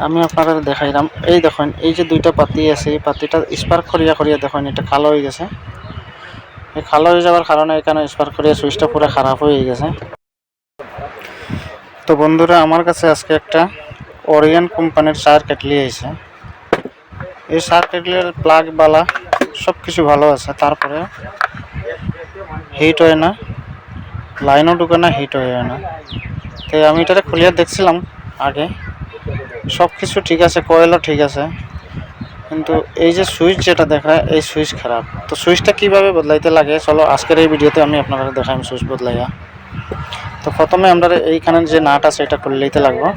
আমি আপনারা দেখাইলাম। এই দেখেন এই যে দুইটা পাতি আছে, এই পাতিটা স্পার্ক করিয়া করিয়া দেখেন এটা কালো হয়ে গেছে। এই কালো হয়ে যাওয়ার কারণে এখানে স্পার্ক করিয়া সুইচটা পুরো খারাপ হয়ে গেছে। তো বন্ধুরা, আমার কাছে আজকে একটা ওরিয়েন্ট কোম্পানির চার কেটলি আছে। এই চার কেটলির প্লাগ বালা সব কিছু ভালো আছে, তারপরে হিট হয় না, লাইনও ঢুকে না, হিট হয় না। তো আমি এটাকে খুলিয়ে দেখছিলাম আগে, সব কিছু ঠিক আছে, কয়েলও ঠিক আছে, কিন্তু এই যে সুইচ যেটা দেখায় এই সুইচ খারাপ। তো সুইচটা কিভাবে বদলাইতে লাগে চলো আজকের এই ভিডিওতে আমি আপনাদের দেখাই সুইচ বদলাইয়া। তো প্রথমে আমরা এইখানে যে নাট আছে এটা খুলে লইতে লাগবো।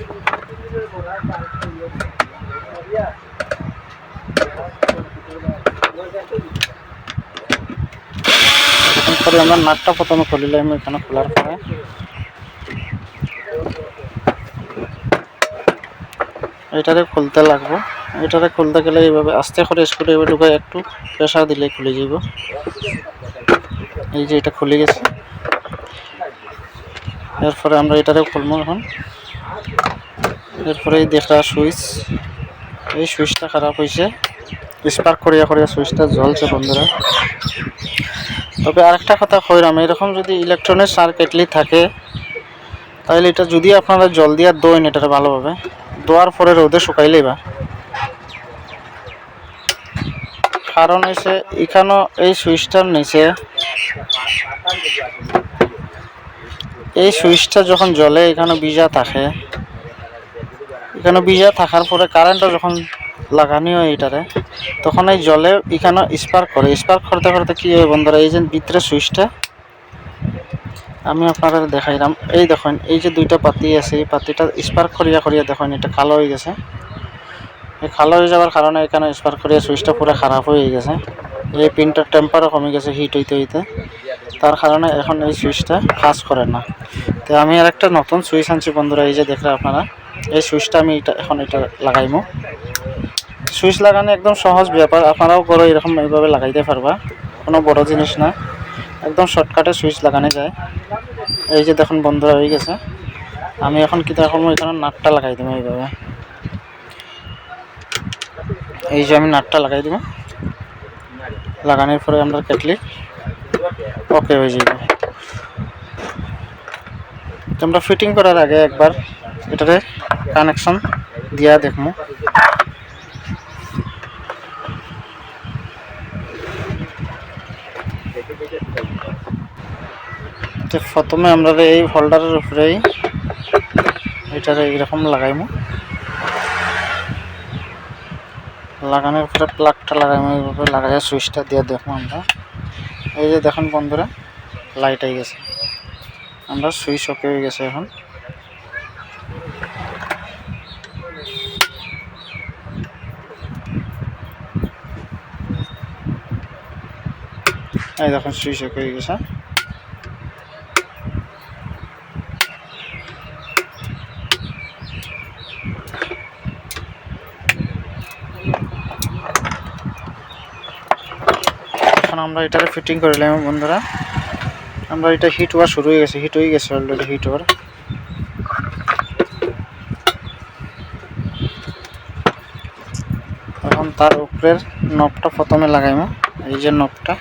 তারপরে আমরা নাটটা প্রথমে খুলিলাম। এখানে খোলার পরে এটারে খুলতে লাগবো। এটারে খুলতে গেলে এইভাবে আস্তে করে স্ক্রুড্রাইভার ঢুকে একটু প্রেসার দিলে খুলে যাব। এই যে এটা খুলে গেছে। এরপরে আমরা এটারে খুলবো এখন। এরপরে এই দেখা সুইচ, এই সুইচটা খারাপ হয়েছে, স্পার্ক করিয়া করিয়া সুইচটা জ্বলছে বন্ধুরা। তবে আরেকটা কথা কইরাম, এরকম যদি ইলেকট্রনিক সার্কিটলি থাকে তাহলে এটা যদি আপনারা জল দিয়া দোয়েন এটা ভালোভাবে, দোয়ার পরে রোদে শুকাইলেই বা। কারণ হচ্ছে এখানেও এই সুইচটার নিচে এই সুইচটা যখন জ্বলে এখানে ভিজা থাকে, এখানে ভিজা থাকার পরে কারেন্টও যখন লাগানি হয় এটারে, তখন এই জলে এখানে স্পার্ক করে। স্পার্ক করতে করতে কী হয় বন্ধুরা, এই যে ভিতরে সুইচটা আমি আপনারা দেখাইলাম। এই দেখেন এই যে দুইটা পাতি আছে, এই পাতিটা স্পার্ক করিয়া করিয়া দেখেন এটা কালো হয়ে গেছে। এই কালো হয়ে যাওয়ার কারণে এখানে স্পার্ক করিয়া সুইচটা পুরো খারাপ হয়ে গেছে। এই পিনটার টেম্পারও কমে গেছে হিট হইতে হইতে, তার কারণে এখন এই সুইচটা কাজ করে না। তো আমি আর একটা নতুন সুইচ আনছি বন্ধুরা। এই যে দেখলে আপনারা, এই সুইচটা আমি এখন এটা লাগাইমু। সুইচ লাগানো একদম সহজ ব্যাপার, আপনারাও করে এরকম এইভাবে লাগাইতে পারবা, কোনো বড় জিনিস না, একদম শর্টকাটে সুইচ লাগানো যায়। এই যে দেখুন বন্ধুরা হয়ে গেছে। আমি এখন কী করবো, এখানে নাটটা লাগাই দেবো এইভাবে। এই যে আমি নাটটা লাগাই দেবো, লাগানোর পরে আমরা কেটলি ওকে হয়ে যাবে। আমরা ফিটিং করার আগে একবার এটাতে কানেকশন দিয়া দেখবো। তো প্রথমে আমরা এই হোল্ডারের উপরেই এটারে এইরকম লাগাইমু, লাগানোর পরে প্লাগটা লাগাইমু। এইভাবে লাগাই সুইচটা দিয়ে দেখবো আমরা। এই যে দেখুন বন্ধুরা, লাইট হয়ে গেছে, আমরা সুইচ ওকে হয়ে গেছে। এখন এই দেখুন সুইচ ওকে হয়ে গেছে। এখন আমরা এটারে ফিটিং করিলাম বন্ধুরা। আমরা এটা হিট হওয়া শুরু হয়ে গেছে, হিট হয়ে গেছে অলরেডি। হিট হওয়ার এখন তার উপরের নবটা প্রথমে লাগাইম। এই যে নবটা,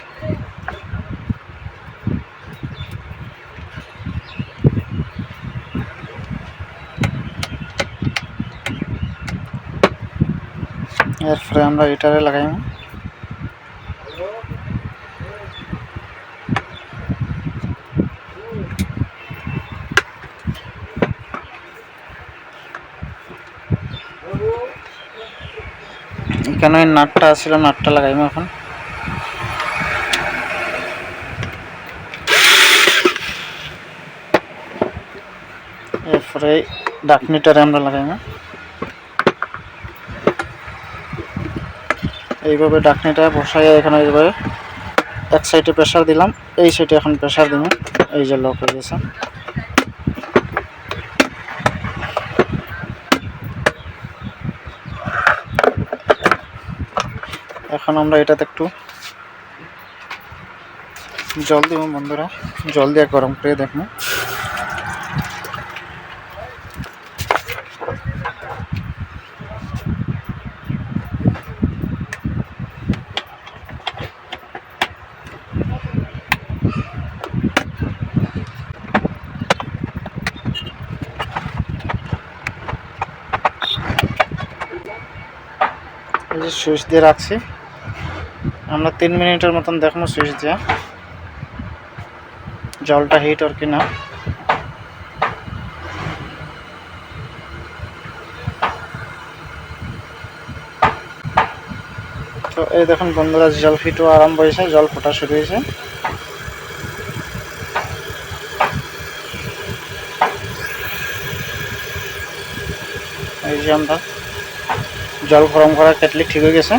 এরপরে আমরা এটারে লাগাইম। এখানে নাটটা ছিল, নাটটা লাগাইম এখন। এরপরে ডাকনিটারে আমরা লাগাইম। এইভাবে ডাকনিটা বসাই এখানে এইভাবে এক সাইডে প্রেসার দিলাম, এই সাইডে এখন প্রেসার দিব। এই যে লক হয়ে গেছে। এখন আমরা এটাতে একটু জল দিব বন্ধুরা, জল দিয়ে গরম করে দেখবো। এই যে সুইচ দিয়ে রাখছি, আমরা 3 মিনিটের মতন দেখবো সুইচ দিয়ে জলটা হিট ওর কিনা। তো এই দেখুন বন্ধুরা, জল ফিটও আরম্ভ হয়েছে, জল ফোটা শুরু হয়েছে। এই যে আমরা জল গরম করা কেটলি ঠিক হয়ে গেছে।